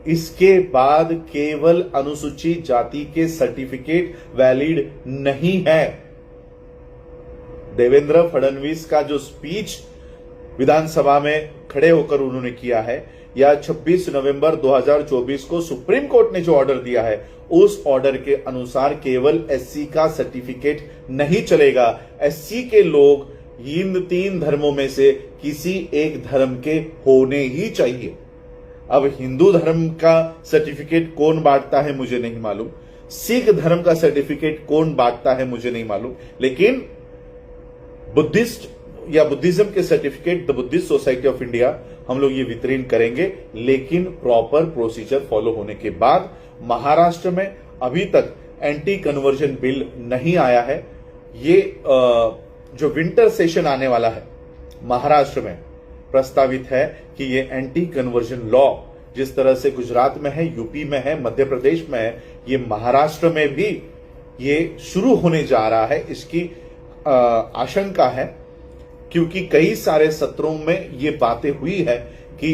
इसके बाद केवल अनुसूचित जाति के सर्टिफिकेट वैलिड नहीं है। देवेंद्र फडणवीस का जो स्पीच विधानसभा में खड़े होकर उन्होंने किया है, या 26 नवंबर 2024 को सुप्रीम कोर्ट ने जो ऑर्डर दिया है, उस ऑर्डर के अनुसार केवल एससी का सर्टिफिकेट नहीं चलेगा। एससी के लोग इन 3 धर्मों में से किसी एक धर्म के होने ही चाहिए। अब हिंदू धर्म का सर्टिफिकेट कौन बांटता है मुझे नहीं मालूम, सिख धर्म का सर्टिफिकेट कौन बांटता है मुझे नहीं मालूम, लेकिन बुद्धिस्ट या बुद्धिज्म के certificate the Buddhist society of India हम लोग ये वितरण करेंगे, लेकिन प्रॉपर प्रोसीजर फॉलो होने के बाद। महाराष्ट्र में अभी तक एंटी कन्वर्जन बिल नहीं आया है। ये जो विंटर सेशन आने वाला है महाराष्ट्र में प्रस्तावित है कि ये एंटी कन्वर्जन लॉ जिस तरह से गुजरात में है, यूपी में है, मध्य प्रदेश में है, ये महाराष्ट्र में भी ये शुरू होने जा रहा है। इसकी आशंका है क्योंकि कई सारे सत्रों में ये बातें हुई है कि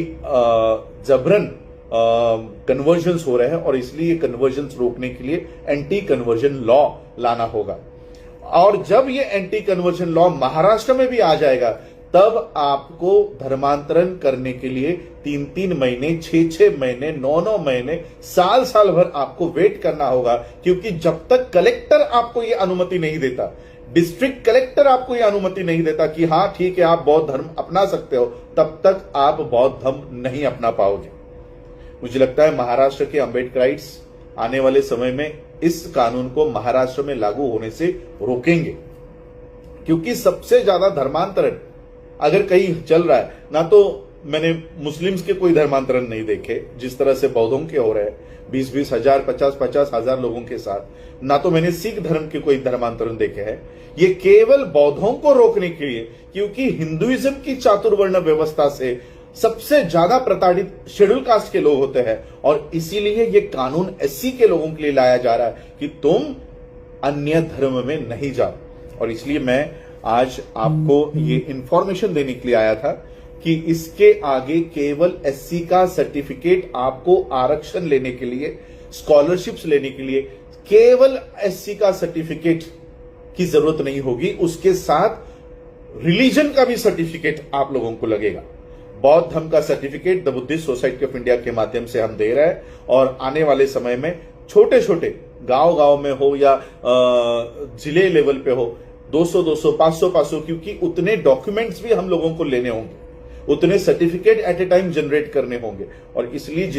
जबरन कन्वर्जन्स हो रहे हैं और इसलिए कन्वर्जन्स रोकने के लिए एंटी कन्वर्जन लॉ लाना होगा। और जब ये एंटी कन्वर्जन लॉ महाराष्ट्र में भी आ जाएगा, तब आपको धर्मांतरण करने के लिए 3-3 महीने, 6-6 महीने, 9-9 महीने, साल भर आपको वेट करना होगा। क्योंकि जब तक कलेक्टर आपको ये अनुमति नहीं देता, डिस्ट्रिक्ट कलेक्टर आपको यह अनुमति नहीं देता कि हां ठीक है आप बौद्ध धर्म अपना सकते हो, तब तक आप बौद्ध धर्म नहीं अपना पाओगे। मुझे लगता है महाराष्ट्र के अम्बेडकराइट्स आने वाले समय में इस कानून को महाराष्ट्र में लागू होने से रोकेंगे, क्योंकि सबसे ज्यादा धर्मांतरण अगर कहीं चल रहा है ना, तो मैंने मुस्लिम्स के कोई धर्मांतरण नहीं देखे जिस तरह से बौद्धों के हो रहे हैं 20-20 हजार, 50-50 हजार लोगों के साथ, ना तो मैंने सिख धर्म के कोई धर्मांतरण देखे हैं। ये केवल बौद्धों को रोकने के लिए, क्योंकि हिंदुइज्म की चातुर्वर्ण व्यवस्था से सबसे ज्यादा प्रताड़ित शेड्यूल कास्ट के लोग होते हैं, और इसीलिए ये कानून एससी के लोगों के लिए लाया जा रहा है कि तुम अन्य धर्म में नहीं जाओ। और इसलिए मैं आज आपको ये इंफॉर्मेशन देने के लिए आया था कि इसके आगे केवल एससी का सर्टिफिकेट आपको आरक्षण लेने के लिए, स्कॉलरशिप्स लेने के लिए केवल एससी का सर्टिफिकेट की जरूरत नहीं होगी, उसके साथ रिलीजन का भी सर्टिफिकेट आप लोगों को लगेगा। बौद्ध धर्म का certificate the Buddhist society of India के माध्यम से हम दे रहे हैं, और आने वाले समय में छोटे छोटे गांव में हो या जिले लेवल पे हो, 200, 500, क्योंकि उतने डॉक्यूमेंट्स भी हम लोगों को लेने होंगे, उतने certificate at a time generate करने होंगे, और इसलिए